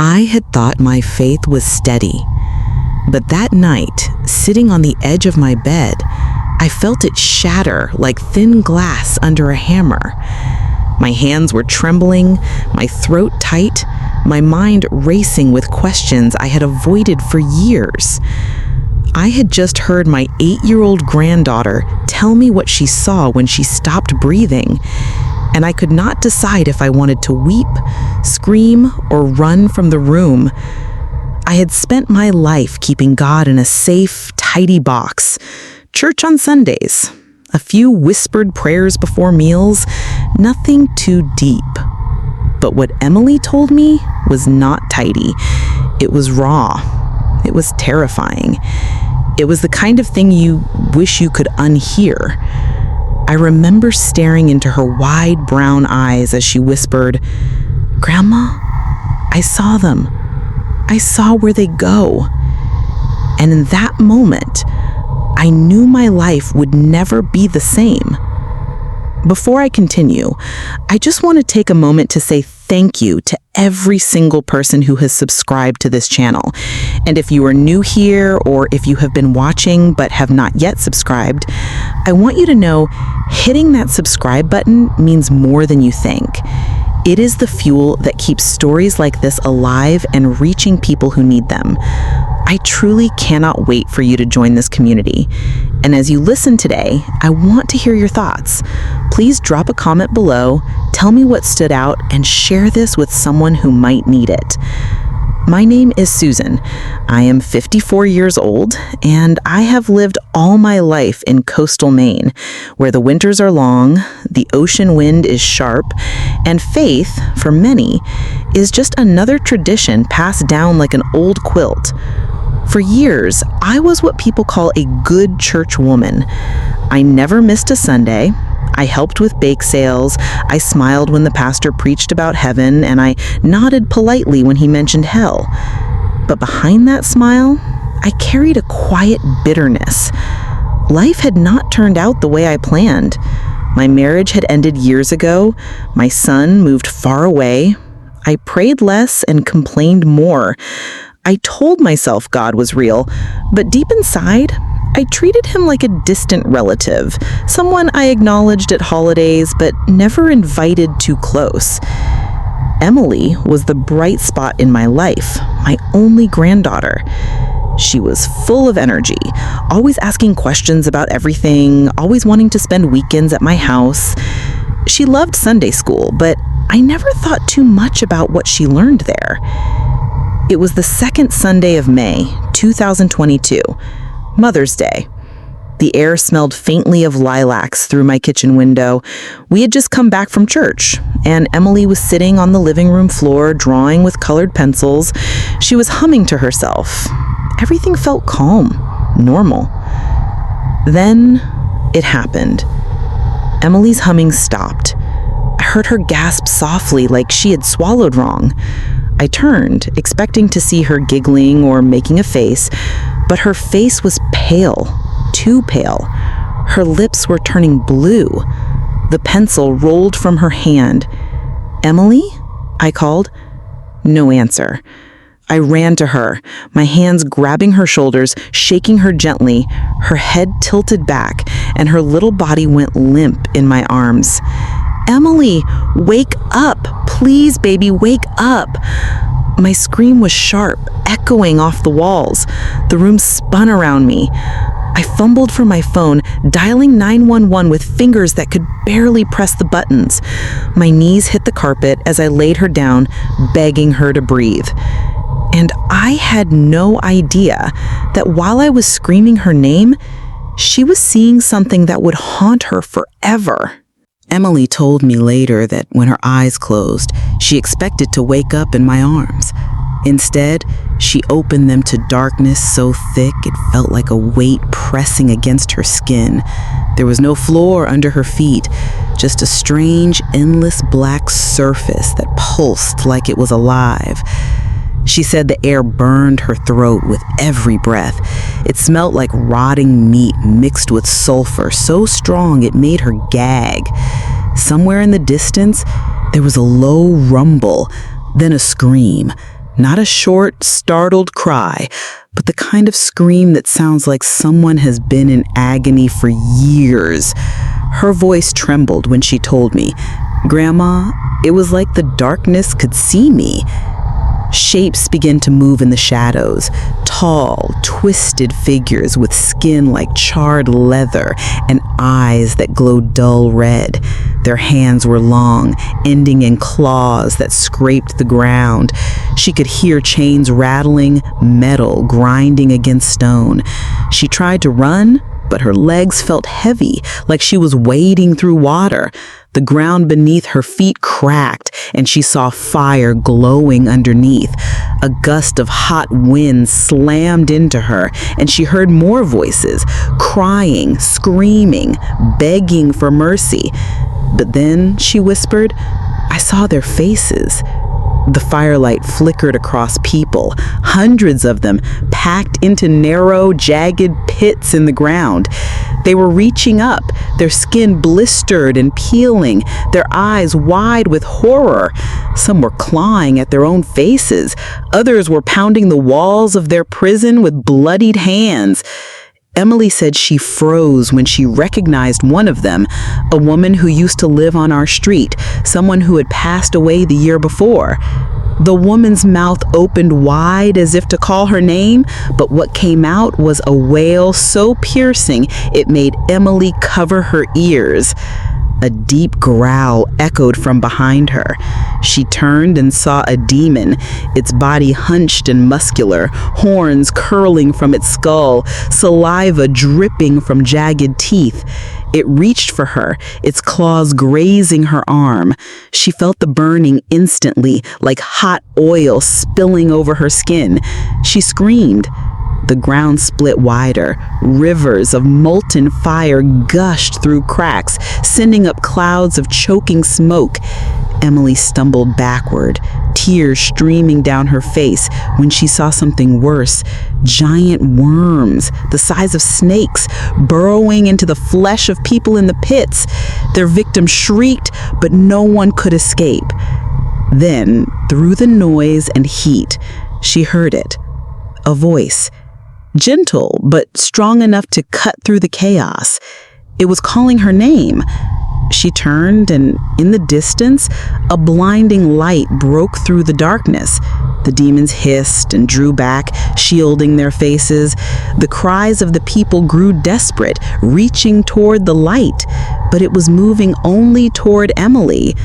I had thought my faith was steady, but that night, sitting on the edge of my bed, I felt it shatter like thin glass under a hammer. My hands were trembling, my throat tight, my mind racing with questions I had avoided for years. I had just heard my 8-year-old granddaughter tell me what she saw when she stopped breathing, and I could not decide if I wanted to weep, scream, or run from the room. I had spent my life keeping God in a safe, tidy box, church on Sundays, a few whispered prayers before meals, nothing too deep. But what Emily told me was not tidy. It was raw. It was terrifying. It was the kind of thing you wish you could unhear. I remember staring into her wide brown eyes as she whispered, "Grandma, I saw them. I saw where they go." And in that moment, I knew my life would never be the same. Before I continue, I just want to take a moment to say thank you to every single person who has subscribed to this channel. And if you are new here, or if you have been watching but have not yet subscribed, I want you to know hitting that subscribe button means more than you think. It is the fuel that keeps stories like this alive and reaching people who need them. I truly cannot wait for you to join this community. And as you listen today, I want to hear your thoughts. Please drop a comment below, tell me what stood out, and share this with someone who might need it. My name is Susan. I am 54 years old, and I have lived all my life in coastal Maine, where the winters are long, the ocean wind is sharp, and faith, for many, is just another tradition passed down like an old quilt. For years, I was what people call a good church woman. I never missed a Sunday. I helped with bake sales, I smiled when the pastor preached about heaven, and I nodded politely when he mentioned hell. But behind that smile, I carried a quiet bitterness. Life had not turned out the way I planned. My marriage had ended years ago. My son moved far away. I prayed less and complained more. I told myself God was real, but deep inside, I treated him like a distant relative, someone I acknowledged at holidays but never invited too close. Emily was the bright spot in my life, my only granddaughter. She was full of energy, always asking questions about everything, always wanting to spend weekends at my house. She loved Sunday school, but I never thought too much about what she learned there. It was the second Sunday of May, 2022, Mother's Day. The air smelled faintly of lilacs through my kitchen window. We had just come back from church, and Emily was sitting on the living room floor drawing with colored pencils. She was humming to herself. Everything felt calm, normal. Then it happened. Emily's humming stopped. I heard her gasp softly like she had swallowed wrong. I turned, expecting to see her giggling or making a face, but her face was pale, too pale. Her lips were turning blue. The pencil rolled from her hand. "Emily?" I called. No answer. I ran to her, my hands grabbing her shoulders, shaking her gently. Her head tilted back, and her little body went limp in my arms. "Emily, wake up! Please, baby, wake up!" My scream was sharp, echoing off the walls. The room spun around me. I fumbled for my phone, dialing 911 with fingers that could barely press the buttons. My knees hit the carpet as I laid her down, begging her to breathe. And I had no idea that while I was screaming her name, she was seeing something that would haunt her forever. Emily told me later that when her eyes closed, she expected to wake up in my arms. Instead, she opened them to darkness so thick it felt like a weight pressing against her skin. There was no floor under her feet, just a strange, endless black surface that pulsed like it was alive. She said the air burned her throat with every breath. It smelled like rotting meat mixed with sulfur, so strong it made her gag. Somewhere in the distance, there was a low rumble, then a scream. Not a short, startled cry, but the kind of scream that sounds like someone has been in agony for years. Her voice trembled when she told me, "Grandma, it was like the darkness could see me." Shapes began to move in the shadows, tall, twisted figures with skin like charred leather and eyes that glowed dull red. Their hands were long, ending in claws that scraped the ground. She could hear chains rattling, metal grinding against stone. She tried to run, but her legs felt heavy, like she was wading through water. The ground beneath her feet cracked, and she saw fire glowing underneath. A gust of hot wind slammed into her, and she heard more voices, crying, screaming, begging for mercy. But then, she whispered, "I saw their faces." The firelight flickered across people, hundreds of them, packed into narrow, jagged pits in the ground. They were reaching up, their skin blistered and peeling, their eyes wide with horror. Some were clawing at their own faces. Others were pounding the walls of their prison with bloodied hands. Emily said she froze when she recognized one of them, a woman who used to live on our street, someone who had passed away the year before. The woman's mouth opened wide as if to call her name, but what came out was a wail so piercing it made Emily cover her ears. A deep growl echoed from behind her. She turned and saw a demon, its body hunched and muscular, horns curling from its skull, saliva dripping from jagged teeth. It reached for her, its claws grazing her arm. She felt the burning instantly, like hot oil spilling over her skin. She screamed. The ground split wider. Rivers of molten fire gushed through cracks, sending up clouds of choking smoke. Emily stumbled backward, tears streaming down her face when she saw something worse. Giant worms, the size of snakes, burrowing into the flesh of people in the pits. Their victims shrieked, but no one could escape. Then, through the noise and heat, she heard it. A voice. Gentle, but strong enough to cut through the chaos. It was calling her name. She turned, and in the distance, a blinding light broke through the darkness. The demons hissed and drew back, shielding their faces. The cries of the people grew desperate, reaching toward the light, but it was moving only toward Emily.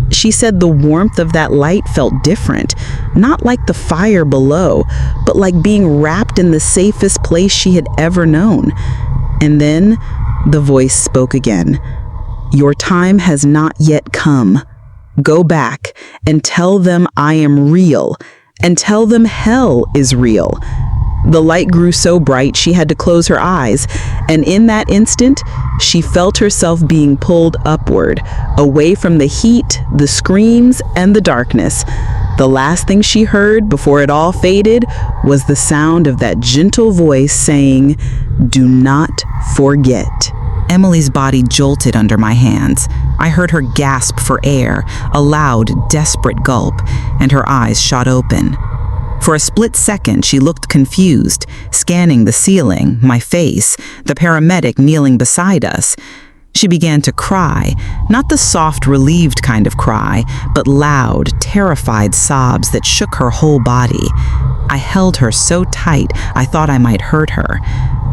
She said the warmth of that light felt different, not like the fire below, but like being wrapped in the safest place she had ever known. And then the voice spoke again. "Your time has not yet come. Go back and tell them I am real, and tell them hell is real." The light grew so bright she had to close her eyes, and in that instant, she felt herself being pulled upward, away from the heat, the screams, and the darkness. The last thing she heard before it all faded was the sound of that gentle voice saying, "Do not forget." Emily's body jolted under my hands. I heard her gasp for air, a loud, desperate gulp, and her eyes shot open. For a split second, she looked confused, scanning the ceiling, my face, the paramedic kneeling beside us. She began to cry, not the soft, relieved kind of cry, but loud, terrified sobs that shook her whole body. I held her so tight I thought I might hurt her.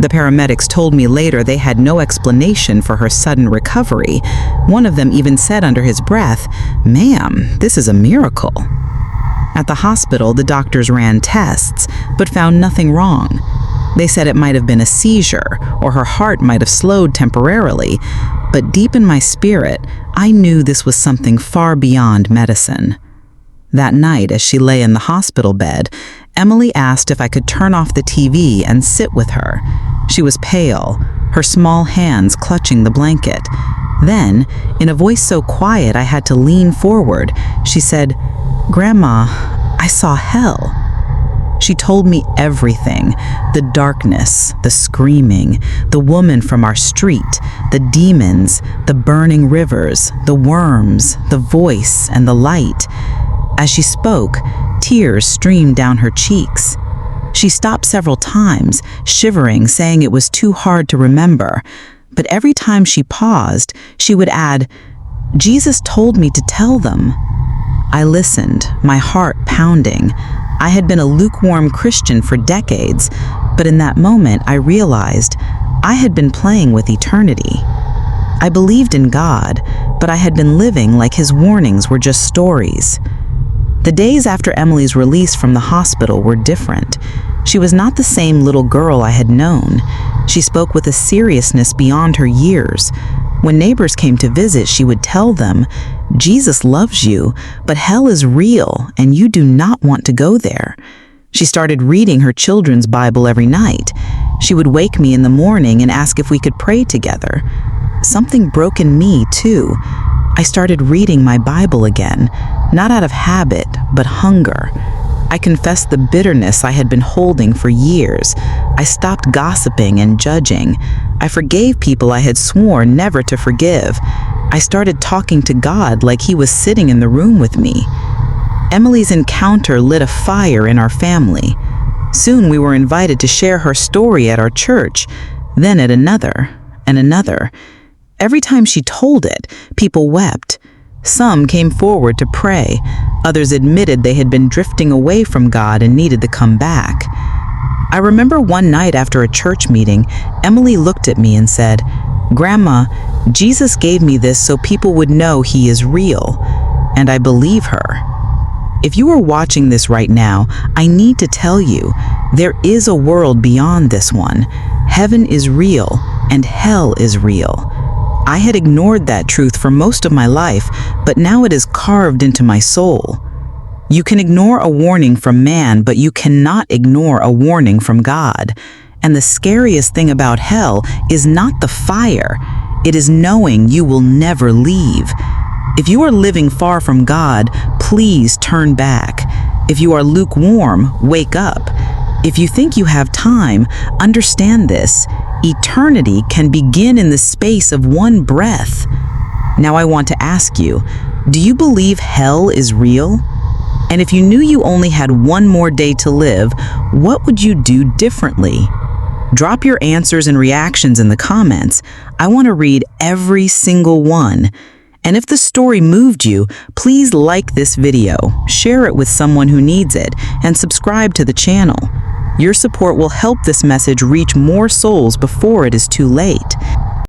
The paramedics told me later they had no explanation for her sudden recovery. One of them even said under his breath, "Ma'am, this is a miracle." At the hospital, the doctors ran tests, but found nothing wrong. They said it might have been a seizure, or her heart might have slowed temporarily, but deep in my spirit, I knew this was something far beyond medicine. That night, as she lay in the hospital bed, Emily asked if I could turn off the TV and sit with her. She was pale, her small hands clutching the blanket. Then, in a voice so quiet I had to lean forward, she said, "Grandma, I saw hell." She told me everything, the darkness, the screaming, the woman from our street, the demons, the burning rivers, the worms, the voice, and the light. As she spoke, Tears streamed down her cheeks. She stopped several times, shivering, saying it was too hard to remember. But every time she paused, she would add, "Jesus told me to tell them." I listened, my heart pounding. I had been a lukewarm Christian for decades, but in that moment I realized I had been playing with eternity. I believed in God, but I had been living like his warnings were just stories. The days after Emily's release from the hospital were different. She was not the same little girl I had known. She spoke with a seriousness beyond her years. When neighbors came to visit, she would tell them, "Jesus loves you, but hell is real, and you do not want to go there." She started reading her children's Bible every night. She would wake me in the morning and ask if we could pray together. Something broke in me, too. I started reading my Bible again, not out of habit, but hunger. I confessed the bitterness I had been holding for years. I stopped gossiping and judging. I forgave people I had sworn never to forgive. I started talking to God like he was sitting in the room with me. Emily's encounter lit a fire in our family. Soon we were invited to share her story at our church, then at another and another. Every time she told it, people wept. Some came forward to pray. Others admitted they had been drifting away from God and needed to come back. I remember one night after a church meeting, Emily looked at me and said, "Grandma, Jesus gave me this so people would know he is real." And I believe her. If you are watching this right now, I need to tell you, there is a world beyond this one. Heaven is real and hell is real. I had ignored that truth for most of my life, but now it is carved into my soul. You can ignore a warning from man, but you cannot ignore a warning from God. And the scariest thing about hell is not the fire. It is knowing you will never leave. If you are living far from God, please turn back. If you are lukewarm, wake up. If you think you have time, understand this. Eternity can begin in the space of one breath. Now I want to ask you, do you believe hell is real? And if you knew you only had one more day to live, what would you do differently? Drop your answers and reactions in the comments. I want to read every single one. And if the story moved you, please like this video, share it with someone who needs it, and subscribe to the channel. Your support will help this message reach more souls before it is too late.